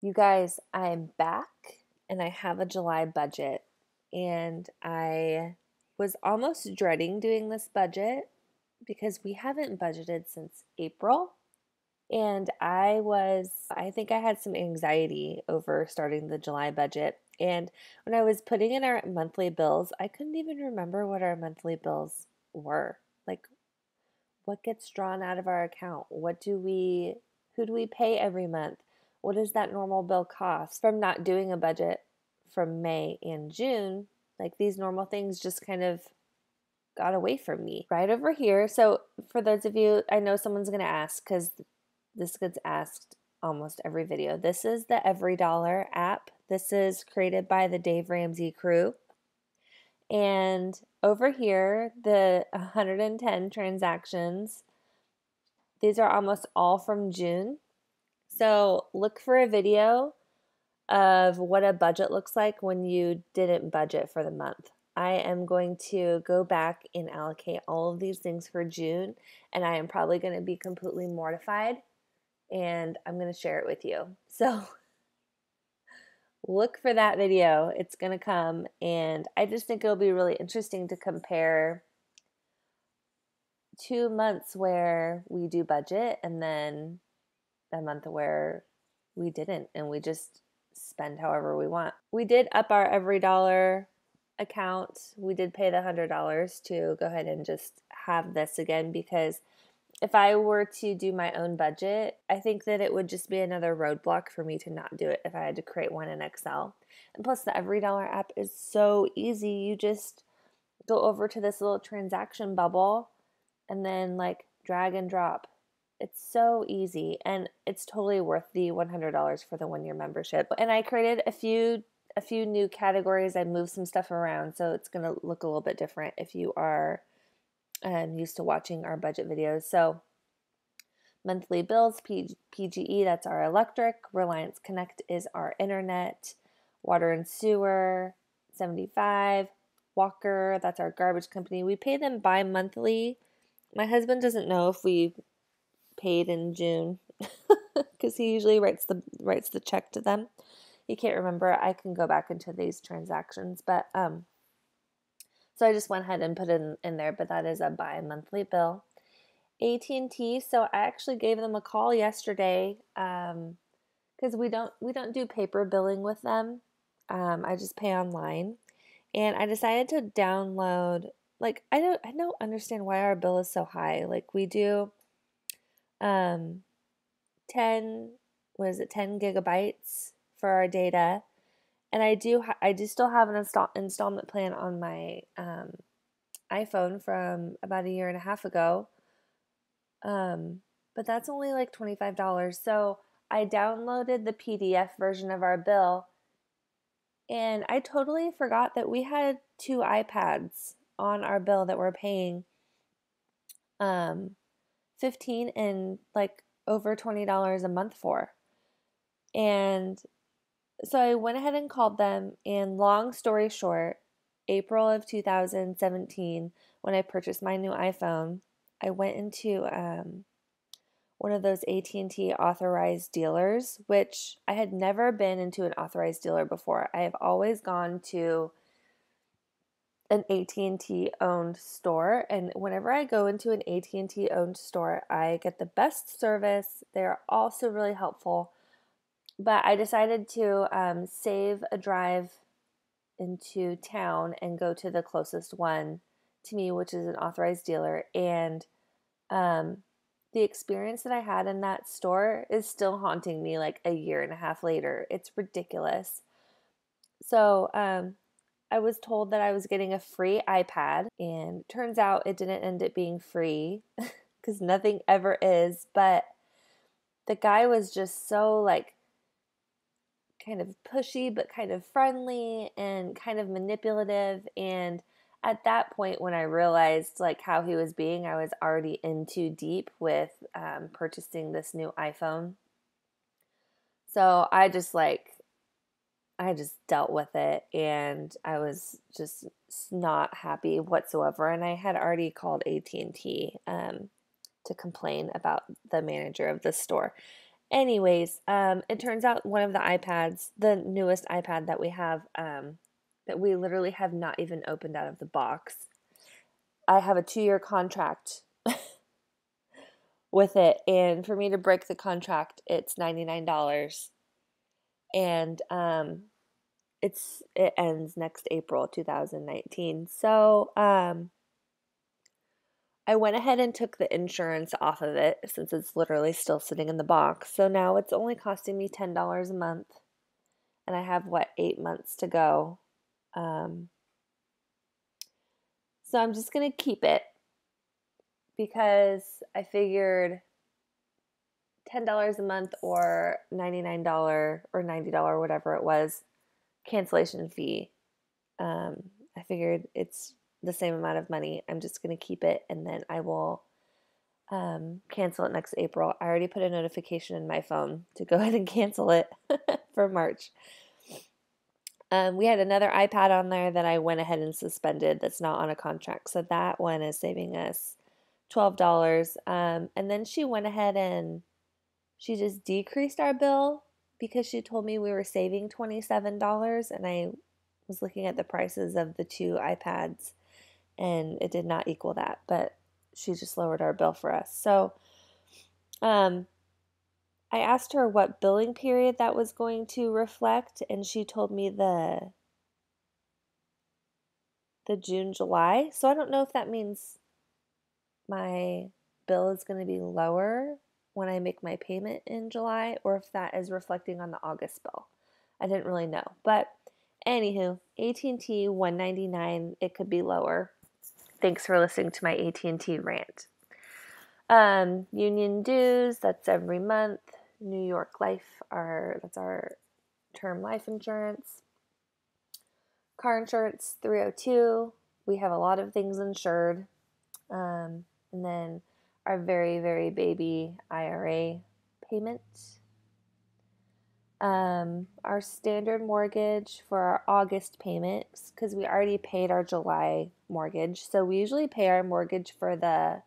You guys, I'm back and I have a July budget. And I was almost dreading doing this budget because we haven't budgeted since April. And I think I had some anxiety over starting the July budget. And when I was putting in our monthly bills, I couldn't even remember what our monthly bills were. Like, what gets drawn out of our account? Who do we pay every month? What does that normal bill cost? From not doing a budget from May and June, like these normal things just kind of got away from me. Right over here. So for those of you, I know someone's going to ask because this gets asked almost every video. This is the Every Dollar app. This is created by the Dave Ramsey crew. And over here, the 110 transactions, these are almost all from June. So look for a video of what a budget looks like when you didn't budget for the month. I am going to go back and allocate all of these things for June, and I am probably going to be completely mortified, and I'm going to share it with you. So look for that video. It's going to come, and I just think it'll be really interesting to compare 2 months where we do budget and then a month where we didn't and we just spend however we want. We did up our Every Dollar account. We did pay the $100 to go ahead and just have this again, because if I were to do my own budget, I think that it would just be another roadblock for me to not do it if I had to create one in Excel. And plus, the Every Dollar app is so easy. You just go over to this little transaction bubble and then like drag and drop. It's so easy, and it's totally worth the $100 for the 1-year membership. And I created a few new categories. I moved some stuff around, so it's going to look a little bit different if you are used to watching our budget videos. So monthly bills, PGE, that's our electric. Reliance Connect is our internet. Water and sewer, 75. Walker, that's our garbage company. We pay them bi-monthly. My husband doesn't know if we paid in June because he usually writes the check to them. He can't remember. I can go back into these transactions, but so I just went ahead and put it in there, but that is a bi-monthly bill. AT&T, so I actually gave them a call yesterday because we don't do paper billing with them. I just pay online, and I decided to download. Like I don't understand why our bill is so high. Like we do 10 gigabytes for our data, and I do still have an installment plan on my iPhone from about a year and a half ago, but that's only like $25. So I downloaded the PDF version of our bill, and I totally forgot that we had 2 iPads on our bill that we're paying $15 and like over $20 a month for. And so I went ahead and called them, and long story short, April of 2017, when I purchased my new iPhone, I went into one of those AT&T authorized dealers, which I had never been into an authorized dealer before. I have always gone to an AT&T owned store, and whenever I go into an AT&T owned store, I get the best service. They're also really helpful, but I decided to save a drive into town and go to the closest one to me, which is an authorized dealer. And the experience that I had in that store is still haunting me like a year and a half later. It's ridiculous. So I was told that I was getting a free iPad, and turns out it didn't end up being free because nothing ever is. But the guy was just so like kind of pushy, but kind of friendly and kind of manipulative. And at that point, when I realized like how he was being, I was already in too deep with purchasing this new iPhone. So I just dealt with it, and I was just not happy whatsoever. And I had already called AT&T to complain about the manager of the store. Anyways, it turns out one of the iPads, the newest iPad that we have, that we literally have not even opened out of the box, I have a 2-year contract with it, and for me to break the contract, it's $99, and it ends next April 2019. So I went ahead and took the insurance off of it since it's literally still sitting in the box. So now it's only costing me $10 a month, and I have 8 months to go. So I'm just gonna keep it because I figured $10 a month or $99 or $90, whatever it was, cancellation fee. I figured it's the same amount of money. I'm just going to keep it, and then I will cancel it next April. I already put a notification in my phone to go ahead and cancel it for March. We had another iPad on there that I went ahead and suspended that's not on a contract. So that one is saving us $12. And then she went ahead and she just decreased our bill because she told me we were saving $27, and I was looking at the prices of the 2 iPads and it did not equal that, but she just lowered our bill for us. So I asked her what billing period that was going to reflect, and she told me the June, July. So I don't know if that means my bill is going to be lower when I make my payment in July, or if that is reflecting on the August bill. I didn't really know. But anywho, AT&T $199, it could be lower. Thanks for listening to my AT&T rant. Union dues, that's every month. New York Life, that's our term life insurance. Car insurance, $302. We have a lot of things insured. And then our very, very baby IRA payment. Our standard mortgage for our August payments, because we already paid our July mortgage. So we usually pay our mortgage for the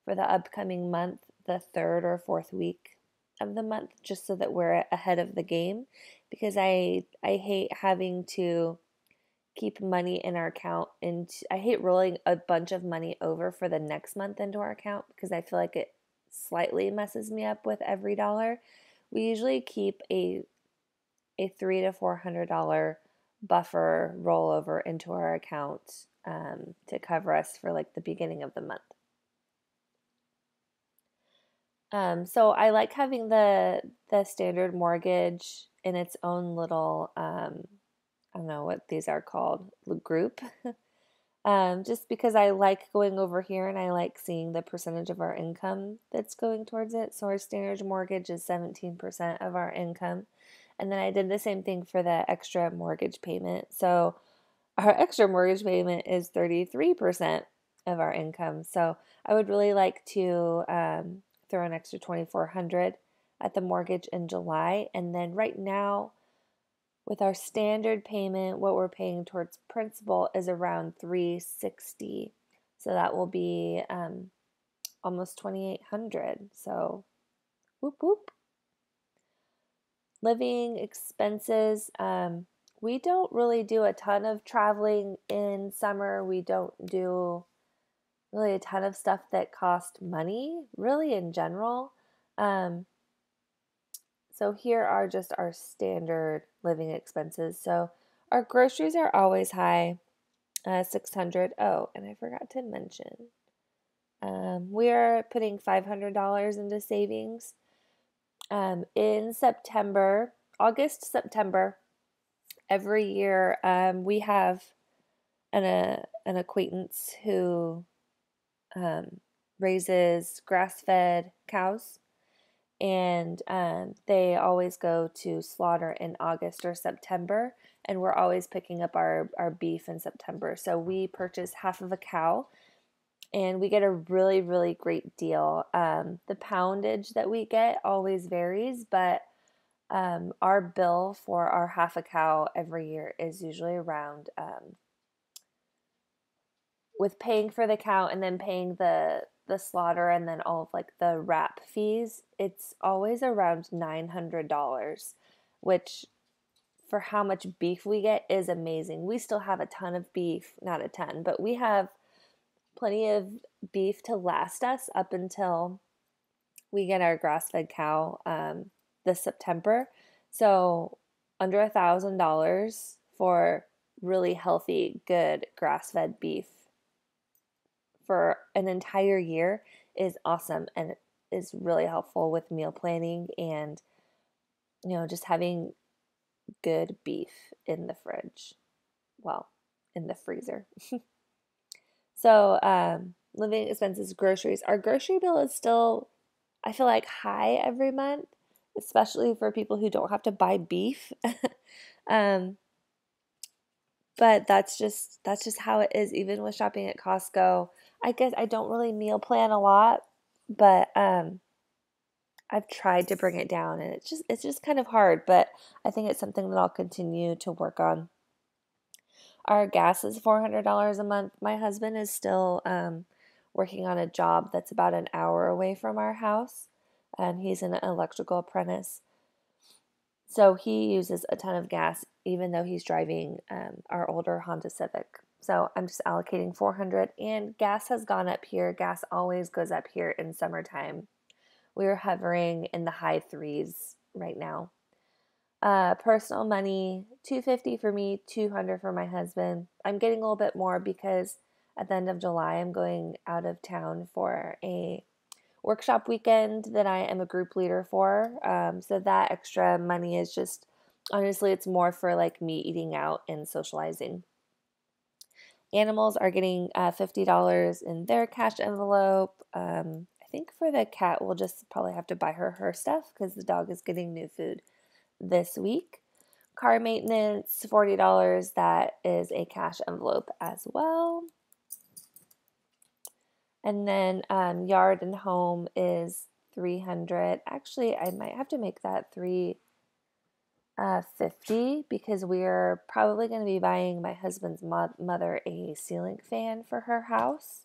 upcoming month, the 3rd or 4th week of the month, just so that we're ahead of the game, because I hate having to keep money in our account, and I hate rolling a bunch of money over for the next month into our account because I feel like it slightly messes me up with every dollar. We usually keep a $300 to $400 buffer rollover into our account to cover us for like the beginning of the month. So I like having the standard mortgage in its own little I don't know what these are called, group. Just because I like going over here and I like seeing the percentage of our income that's going towards it. So our standard mortgage is 17% of our income. And then I did the same thing for the extra mortgage payment. So our extra mortgage payment is 33% of our income. So I would really like to throw an extra $2,400 at the mortgage in July. And then right now, with our standard payment, what we're paying towards principal is around $360. So that will be almost $2,800. So whoop whoop. Living expenses. We don't really do a ton of traveling in summer. We don't do really a ton of stuff that cost money, really in general. So here are just our standard living expenses. So our groceries are always high, $600. Oh, and I forgot to mention, we are putting $500 into savings. In September, August, September, every year, we have an acquaintance who raises grass-fed cows. And they always go to slaughter in August or September, and we're always picking up our beef in September. So we purchase half of a cow, and we get a really, really great deal. The poundage that we get always varies, but our bill for our half a cow every year is usually around, with paying for the cow and then paying the the slaughter and then all of like the wrap fees, it's always around $900, which for how much beef we get is amazing. We still have a ton of beef, not a ton, but we have plenty of beef to last us up until we get our grass-fed cow this September. So under $1,000 for really healthy, good grass-fed beef for an entire year is awesome, and is really helpful with meal planning and, you know, just having good beef in the fridge. Well, in the freezer. So, living expenses, groceries. Our grocery bill is still, I feel like, high every month, especially for people who don't have to buy beef. um, but that's just how it is, even with shopping at Costco. I guess I don't really meal plan a lot, but I've tried to bring it down, and it's just kind of hard, but I think it's something that I'll continue to work on. Our gas is $400 a month. My husband is still working on a job that's about an hour away from our house, and he's an electrical apprentice. So he uses a ton of gas, even though he's driving our older Honda Civic. So I'm just allocating $400, and gas has gone up here. Gas always goes up here in summertime. We're hovering in the high threes right now. Personal money, $250 for me, $200 for my husband. I'm getting a little bit more because at the end of July, I'm going out of town for a workshop weekend that I am a group leader for. So that extra money is just, honestly, it's more for like me eating out and socializing. Animals are getting $50 in their cash envelope. I think for the cat, we'll just probably have to buy her stuff because the dog is getting new food this week. Car maintenance, $40. That is a cash envelope as well. And then yard and home is $300. Actually, I might have to make that $350 because we're probably going to be buying my husband's mother a ceiling fan for her house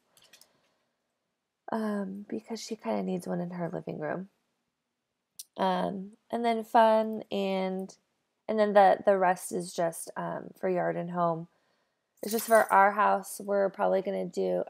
because she kind of needs one in her living room. And then fun, and then the rest is just for yard and home. It's just for our house. We're probably going to do,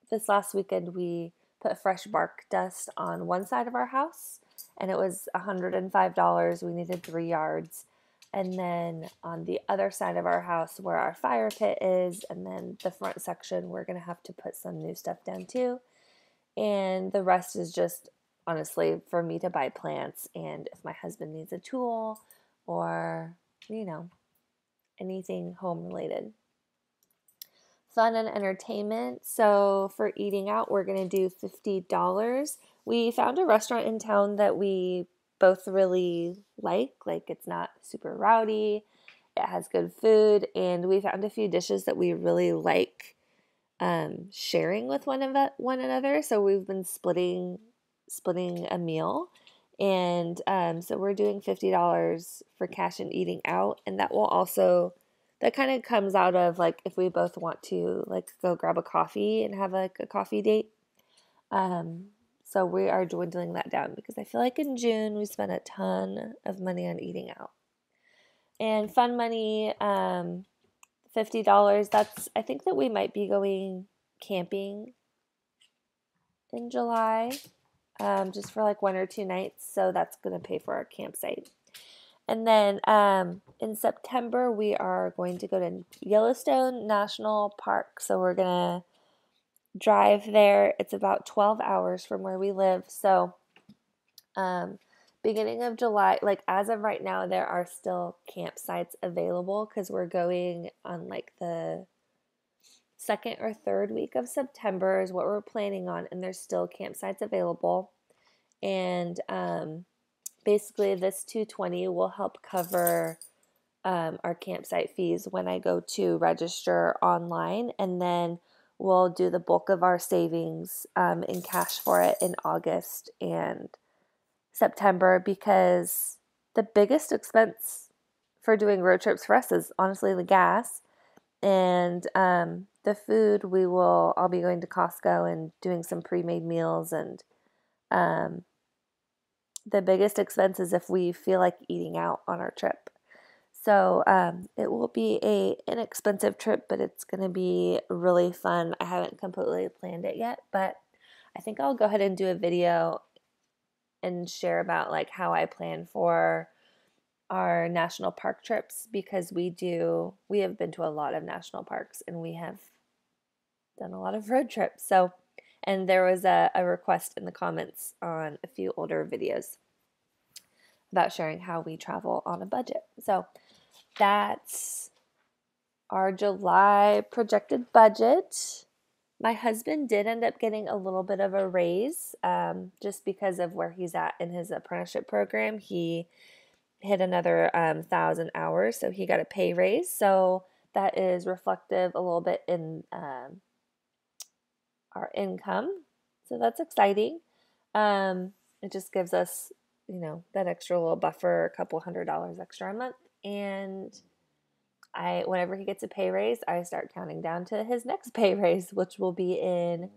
this last weekend we put fresh bark dust on one side of our house, and it was $105. We needed 3 yards. And then on the other side of our house where our fire pit is, and then the front section, we're going to have to put some new stuff down too. And the rest is just, honestly, for me to buy plants, and if my husband needs a tool or, you know, anything home related. Fun and entertainment. So for eating out, we're going to do $50. We found a restaurant in town that we both really like. Like, it's not super rowdy. It has good food, and we found a few dishes that we really like sharing with one another. So we've been splitting a meal, and so we're doing $50 for cash and eating out, and that will also, that kind of comes out of like if we both want to like go grab a coffee and have like a coffee date. So we are dwindling that down because I feel like in June we spent a ton of money on eating out. And fun money, $50. That's, I think that we might be going camping in July, just for like 1 or 2 nights. So that's going to pay for our campsite. And then in September, we are going to go to Yellowstone National Park. So we're going to drive there. It's about 12 hours from where we live. So beginning of July, like as of right now, there are still campsites available because we're going on like the 2nd or 3rd week of September is what we're planning on, and there's still campsites available. And basically this $220 will help cover our campsite fees when I go to register online, and then we'll do the bulk of our savings in cash for it in August and September, because the biggest expense for doing road trips for us is honestly the gas. And the food, I'll be going to Costco and doing some pre-made meals. And um, the biggest expense is if we feel like eating out on our trip. So it will be a inexpensive trip, but it's going to be really fun. I haven't completely planned it yet, but I think I'll go ahead and do a video and share about like how I plan for our national park trips, because we have been to a lot of national parks and we have done a lot of road trips. So, and there was a request in the comments on a few older videos about sharing how we travel on a budget. So that's our July projected budget. My husband did end up getting a little bit of a raise just because of where he's at in his apprenticeship program. He hit another 1,000 hours, so he got a pay raise. So that is reflective a little bit in our income. So that's exciting. It just gives us, that extra little buffer, a couple $100 extra a month. And whenever he gets a pay raise, I start counting down to his next pay raise, which will be in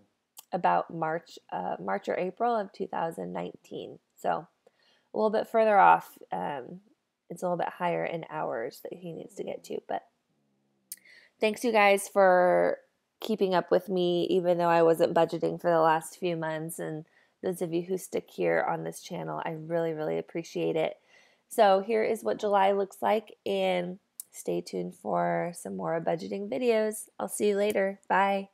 about March or April of 2019. So a little bit further off. It's a little bit higher in hours that he needs to get to. But thanks, you guys, for keeping up with me, even though I wasn't budgeting for the last few months. And those of you who stick here on this channel, I really, really appreciate it. So here is what July looks like, and stay tuned for some more budgeting videos. I'll see you later. Bye.